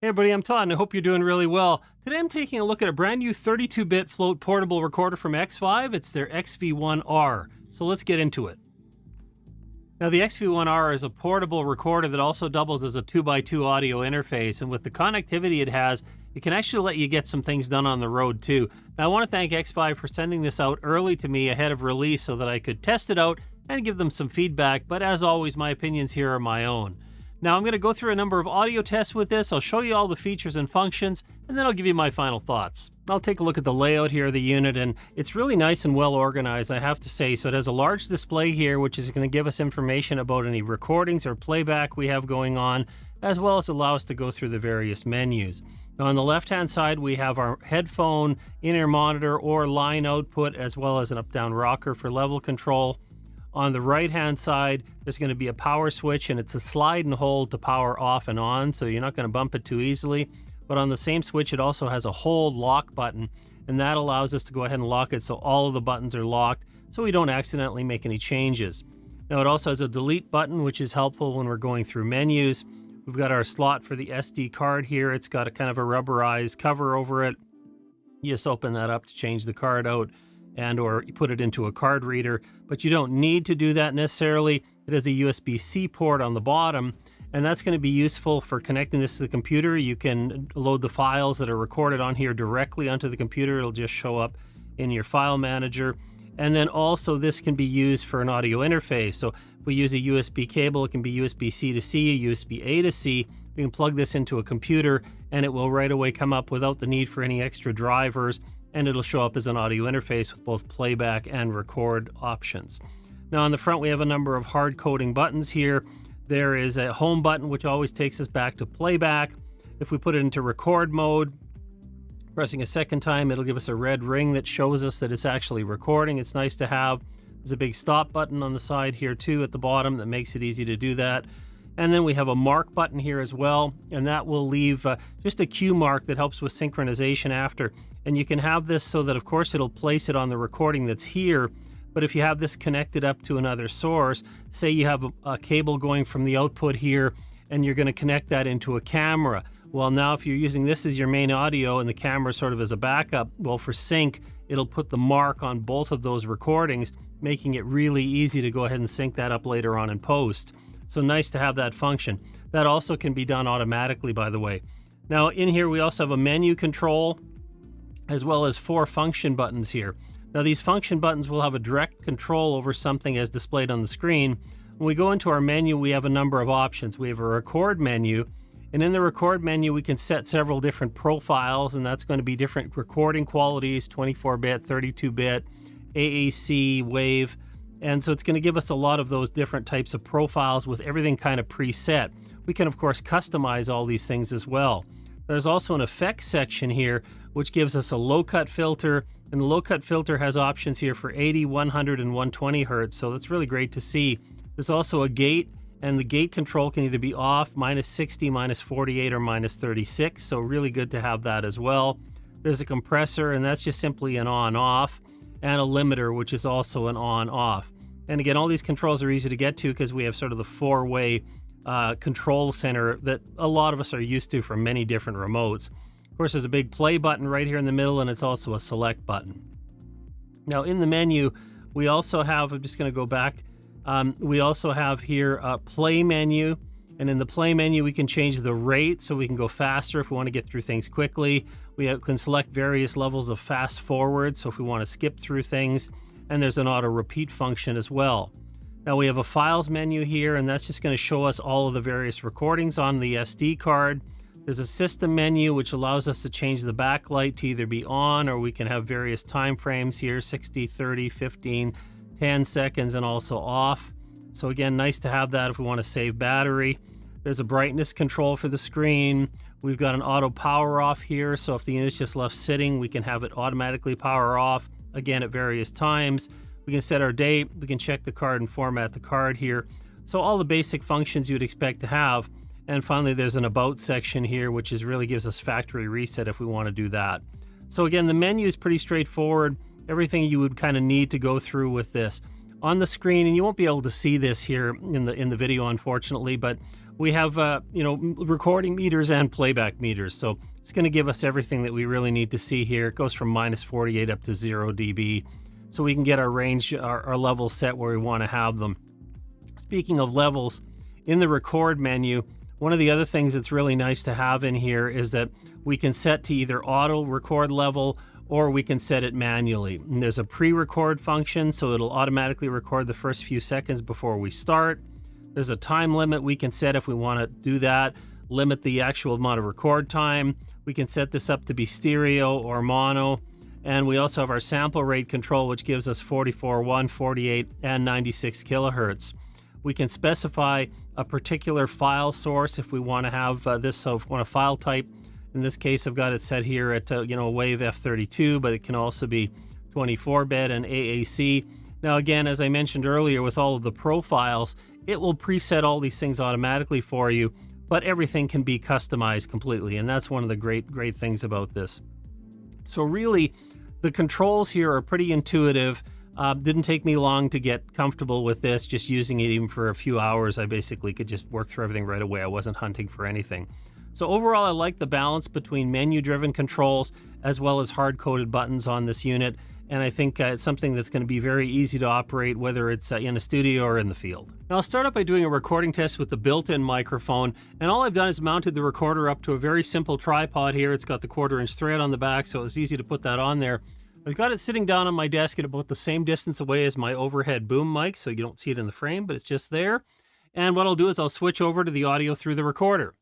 Hey everybody, I'm Todd and I hope you're doing really well. Today I'm taking a look at a brand new 32-bit float portable recorder from Xvive. It's their XV1-R. So let's get into it. Now the XV1-R is a portable recorder that also doubles as a 2x2 audio interface, and with the connectivity it has, it can actually let you get some things done on the road too. Now I want to thank Xvive for sending this out early to me ahead of release so that I could test it out and give them some feedback, but as always my opinions here are my own. Now I'm going to go through a number of audio tests with this. I'll show you all the features and functions, and then I'll give you my final thoughts. I'll take a look at the layout here of the unit, and it's really nice and well organized, I have to say. So it has a large display here, which is going to give us information about any recordings or playback we have going on, as well as allow us to go through the various menus. Now on the left-hand side, we have our headphone, in-ear monitor, or line output, as well as an up-down rocker for level control. On the right-hand side, there's going to be a power switch, and it's a slide and hold to power off and on, so you're not going to bump it too easily. But on the same switch, it also has a hold lock button, and that allows us to go ahead and lock it so all of the buttons are locked, so we don't accidentally make any changes. Now it also has a delete button, which is helpful when we're going through menus. We've got our slot for the SD card here. It's got a kind of a rubberized cover over it. You just open that up to change the card out and or you put it into a card reader, but you don't need to do that necessarily. It has a USB-C port on the bottom, and that's going to be useful for connecting this to the computer. You can load the files that are recorded on here directly onto the computer. It'll just show up in your file manager. And then also this can be used for an audio interface. So if we use a USB cable, it can be USB-C to C, USB-A to C. We can plug this into a computer and it will right away come up without the need for any extra drivers, and it'll show up as an audio interface with both playback and record options. Now on the front we have a number of hard coding buttons here. There is a home button which always takes us back to playback. If we put it into record mode, pressing a second time, it'll give us a red ring that shows us that it's actually recording. It's nice to have. There's a big stop button on the side here too at the bottom that makes it easy to do that. And then we have a mark button here as well, and that will leave just a cue mark that helps with synchronization after. And you can have this so that of course it'll place it on the recording that's here, but if you have this connected up to another source, say you have a cable going from the output here and you're going to connect that into a camera. Well, now if you're using this as your main audio and the camera sort of as a backup, well, for sync, it'll put the mark on both of those recordings, making it really easy to go ahead and sync that up later on in post. So nice to have that function. That also can be done automatically, by the way. Now in here we also have a menu control as well as 4 function buttons here. Now these function buttons will have a direct control over something as displayed on the screen. When we go into our menu, we have a number of options. We have a record menu, and in the record menu we can set several different profiles, and that's going to be different recording qualities, 24-bit, 32-bit, AAC, wave. And so it's going to give us a lot of those different types of profiles with everything kind of preset. We can of course customize all these things as well. There's also an effects section here which gives us a low cut filter, and the low cut filter has options here for 80, 100, and 120 Hertz, so that's really great to see. There's also a gate, and the gate control can either be off, -60, -48, or -36, so really good to have that as well. There's a compressor, and that's just simply an on-off, and a limiter, which is also an on-off. And again, all these controls are easy to get to because we have sort of the 4-way control center that a lot of us are used to from many different remotes. Of course, there's a big play button right here in the middle, and it's also a select button. Now in the menu, we also have, I'm just going to go back, we also have here a play menu, and in the play menu we can change the rate so we can go faster if we want to get through things quickly. We can select various levels of fast forward, so if we want to skip through things, and there's an auto repeat function as well. Now we have a files menu here, and that's just going to show us all of the various recordings on the SD card. There's a system menu which allows us to change the backlight to either be on, or we can have various time frames here, 60, 30, 15, 10 seconds, and also off. So again, nice to have that if we want to save battery. There's a brightness control for the screen. We've got an auto power off here, so if the unit's just left sitting, we can have it automatically power off, again at various times. We can set our date, we can check the card and format the card here. So all the basic functions you'd expect to have. And finally, there's an about section here, which really gives us factory reset if we want to do that. So again, the menu is pretty straightforward. Everything you would kind of need to go through with this. On the screen, and you won't be able to see this here in the video, unfortunately, but We have, recording meters and playback meters. So it's going to give us everything that we really need to see here. It goes from minus 48 up to 0 dB. So we can get our range, our levels set where we want to have them. Speaking of levels, in the record menu, one of the other things that's really nice to have in here is that we can set to either auto record level or we can set it manually. And there's a pre-record function, so it'll automatically record the first few seconds before we start. There's a time limit we can set if we want to do that, limit the actual amount of record time. We can set this up to be stereo or mono. And we also have our sample rate control, which gives us 44, 1, 48, and 96 kilohertz. We can specify a particular file source if we want to have this. So if we want a file type, in this case, I've got it set here at Wave F32, but it can also be 24-bit and AAC. Now, again, as I mentioned earlier, with all of the profiles, it will preset all these things automatically for you, but everything can be customized completely, and that's one of the great things about this. So really, the controls here are pretty intuitive. Didn't take me long to get comfortable with this, just using it even for a few hours. I basically could just work through everything right away. I wasn't hunting for anything. So overall, I like the balance between menu-driven controls as well as hard-coded buttons on this unit, and I think it's something that's going to be very easy to operate, whether it's in a studio or in the field. Now, I'll start up by doing a recording test with the built-in microphone, and all I've done is mounted the recorder up to a very simple tripod here. It's got the 1/4-inch thread on the back, so it was easy to put that on there. I've got it sitting down on my desk at about the same distance away as my overhead boom mic, so you don't see it in the frame, but it's just there. And what I'll do is I'll switch over to the audio through the recorder.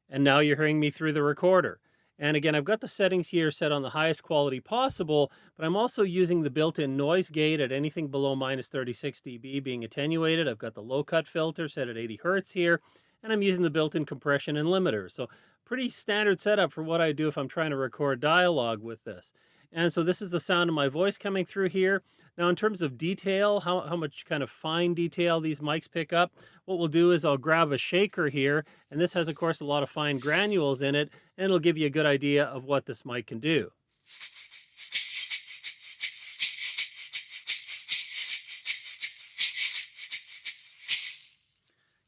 And now you're hearing me through the recorder. And again, I've got the settings here set on the highest quality possible, but I'm also using the built-in noise gate at anything below minus 36 dB being attenuated. I've got the low cut filter set at 80 hertz here, and I'm using the built-in compression and limiter. So pretty standard setup for what I do if I'm trying to record dialogue with this. And so this is the sound of my voice coming through here. Now, in terms of detail, how much kind of fine detail these mics pick up, what we'll do is I'll grab a shaker here, and this has, of course, a lot of fine granules in it, and it'll give you a good idea of what this mic can do.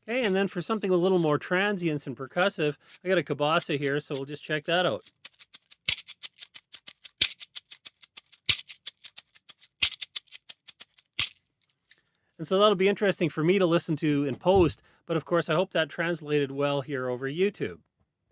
Okay, and then for something a little more transient and percussive, I got a Cabasa here, so we'll just check that out. And so that'll be interesting for me to listen to in post, but of course I hope that translated well here over YouTube.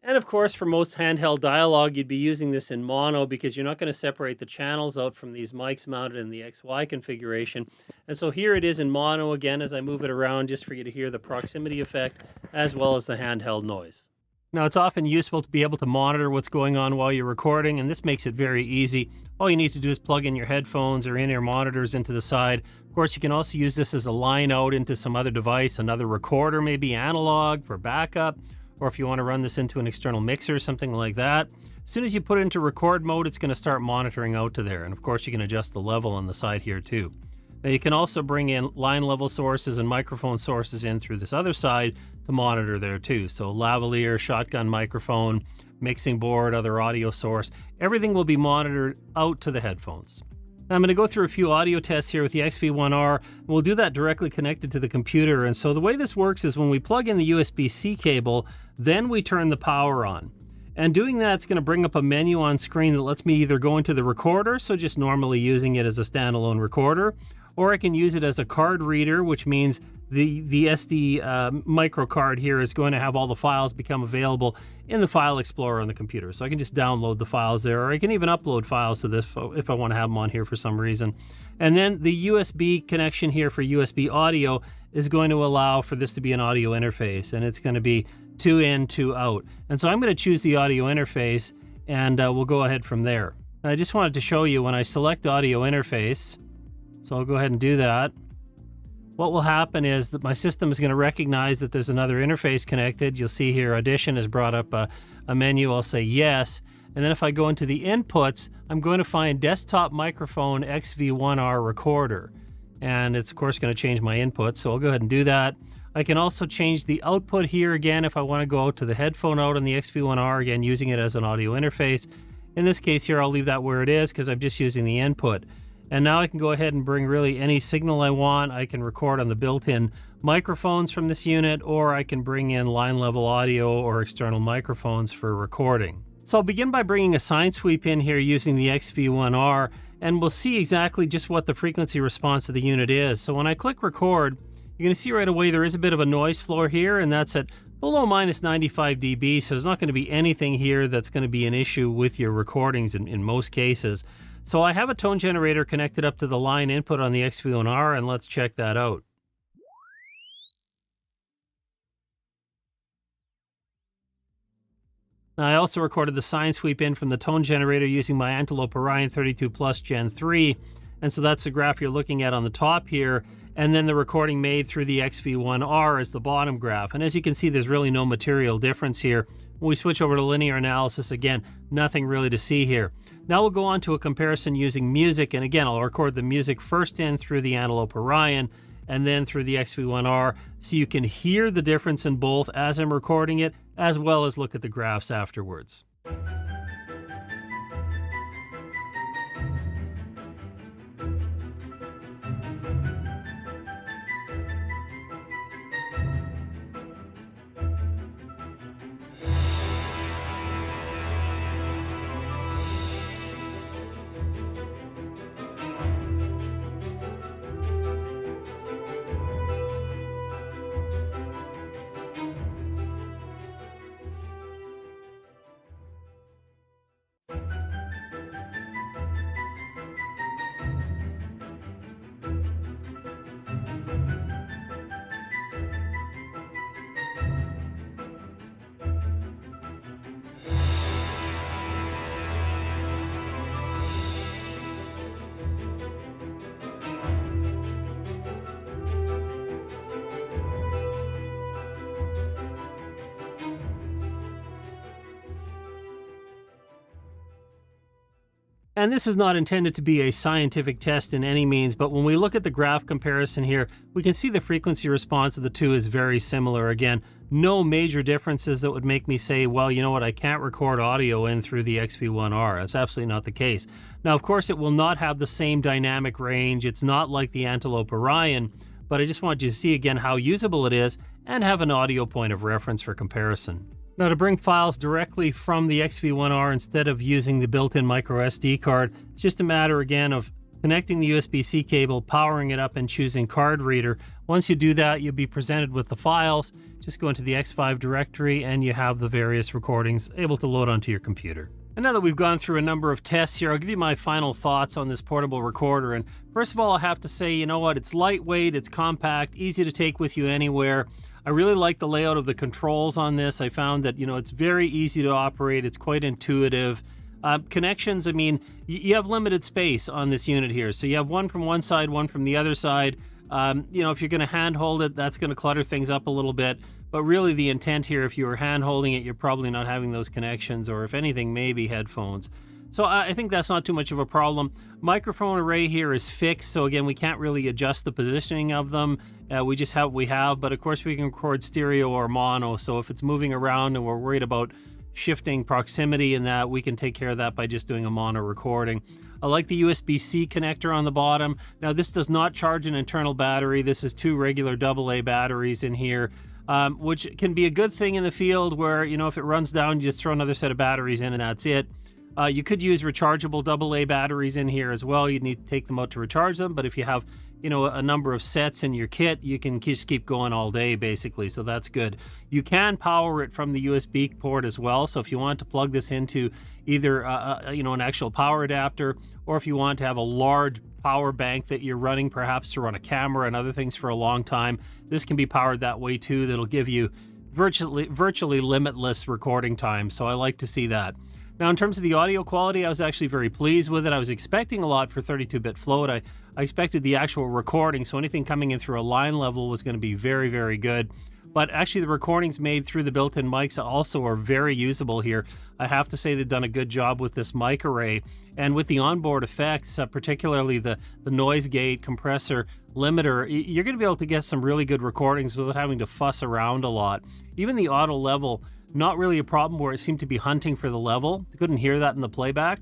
And of course, for most handheld dialogue, you'd be using this in mono because you're not going to separate the channels out from these mics mounted in the XY configuration. And so here it is in mono again as I move it around just for you to hear the proximity effect as well as the handheld noise. Now, it's often useful to be able to monitor what's going on while you're recording, and this makes it very easy. All you need to do is plug in your headphones or in-ear monitors into the side. Of course, you can also use this as a line out into some other device, another recorder, maybe analog for backup, or if you want to run this into an external mixer, something like that. As soon as you put it into record mode, it's going to start monitoring out to there. And of course, you can adjust the level on the side here too. Now, you can also bring in line level sources and microphone sources in through this other side to monitor there too. So lavalier, shotgun microphone, mixing board, other audio source, everything will be monitored out to the headphones. Now, I'm going to go through a few audio tests here with the XV1-R. We'll do that directly connected to the computer. And so the way this works is when we plug in the USB-C cable, then we turn the power on. And doing that's going to bring up a menu on screen that lets me either go into the recorder, so just normally using it as a standalone recorder, or I can use it as a card reader, which means the SD micro card here is going to have all the files become available in the file explorer on the computer. So I can just download the files there, or I can even upload files to this if I want to have them on here for some reason. And then the USB connection here for USB audio is going to allow for this to be an audio interface, and it's going to be 2 in, 2 out. And so I'm going to choose the audio interface, and we'll go ahead from there. I just wanted to show you when I select audio interface, so I'll go ahead and do that. What will happen is that my system is going to recognize that there's another interface connected. You'll see here Audition has brought up a menu. I'll say yes. And then if I go into the inputs, I'm going to find desktop microphone XV1-R recorder. And it's of course going to change my input. So I'll go ahead and do that. I can also change the output here again if I want to go out to the headphone out on the XV1-R, again using it as an audio interface. In this case here, I'll leave that where it is because I'm just using the input. And now I can go ahead and bring really any signal I want. I can record on the built-in microphones from this unit, or I can bring in line level audio or external microphones for recording. So I'll begin by bringing a sine sweep in here using the Xvive and we'll see exactly just what the frequency response of the unit is. So when I click record, you're going to see right away there is a bit of a noise floor here, and that's at below minus 95 dB, so there's not going to be anything here that's going to be an issue with your recordings in most cases. So I have a tone generator connected up to the line input on the Xvive and let's check that out. Now, I also recorded the sine sweep in from the tone generator using my Antelope Orion 32 Plus Gen 3, and so that's the graph you're looking at on the top here, and then the recording made through the Xvive is the bottom graph. And as you can see, there's really no material difference here. When we switch over to linear analysis, again, nothing really to see here. Now we'll go on to a comparison using music, and again, I'll record the music first in through the Antelope Orion, and then through the Xvive so you can hear the difference in both as I'm recording it, as well as look at the graphs afterwards. And this is not intended to be a scientific test in any means, but when we look at the graph comparison here, we can see the frequency response of the two is very similar. Again, no major differences that would make me say, well, you know what, I can't record audio in through the Xvive. That's absolutely not the case. Now, of course, it will not have the same dynamic range. It's not like the Antelope Orion, but I just want you to see again how usable it is and have an audio point of reference for comparison. Now, to bring files directly from the Xvive instead of using the built-in micro SD card, it's just a matter again of connecting the USB-C cable, powering it up, and choosing card reader. Once you do that, you'll be presented with the files. Just go into the Xvive directory and you have the various recordings able to load onto your computer. And now that we've gone through a number of tests here, I'll give you my final thoughts on this portable recorder. And first of all, I have to say, you know what, it's lightweight, it's compact, easy to take with you anywhere. I really like the layout of the controls on this. I found that, it's very easy to operate. It's quite intuitive. Connections, I mean, you have limited space on this unit here. So you have one from one side, one from the other side. If you're going to hand hold it, that's going to clutter things up a little bit. But really the intent here, if you were hand holding it, you're probably not having those connections, or if anything, maybe headphones. So I think that's not too much of a problem. Microphone array here is fixed, so again, we can't really adjust the positioning of them. We just have what we have, but of course we can record stereo or mono, so if it's moving around and we're worried about shifting proximity in that, we can take care of that by just doing a mono recording. I like the USB-C connector on the bottom. Now, this does not charge an internal battery. This is two regular AA batteries in here, which can be a good thing in the field where, if it runs down, you just throw another set of batteries in and that's it. You could use rechargeable AA batteries in here as well. You'd need to take them out to recharge them, but if you have, a number of sets in your kit, you can just keep going all day, basically, so that's good. You can power it from the USB port as well, so if you want to plug this into either, an actual power adapter, or if you want to have a large power bank that you're running perhaps to run a camera and other things for a long time, this can be powered that way too. That'll give you virtually limitless recording time, so I like to see that. Now, in terms of the audio quality, I was actually very pleased with it. I was expecting a lot for 32-bit float. I expected the actual recording, so anything coming in through a line level was going to be very, very good. But actually, the recordings made through the built-in mics also are very usable here. I have to say they've done a good job with this mic array. And with the onboard effects, particularly the noise gate, compressor, limiter, you're going to be able to get some really good recordings without having to fuss around a lot. Even the auto level, not really a problem where it seemed to be hunting for the level. I couldn't hear that in the playback.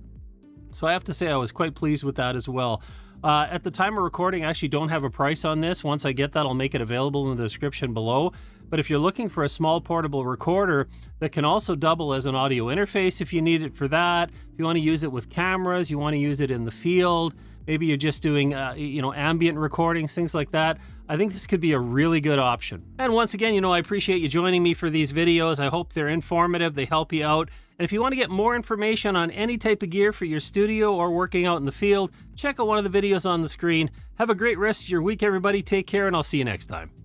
So I have to say I was quite pleased with that as well. At the time of recording, I actually don't have a price on this. Once I get that, I'll make it available in the description below. But if you're looking for a small portable recorder that can also double as an audio interface if you need it for that, if you want to use it with cameras, you want to use it in the field, maybe you're just doing ambient recordings, things like that, I think this could be a really good option. And once again, I appreciate you joining me for these videos. I hope they're informative, they help you out. And if you want to get more information on any type of gear for your studio or working out in the field, check out one of the videos on the screen. Have a great rest of your week, everybody. Take care, and I'll see you next time.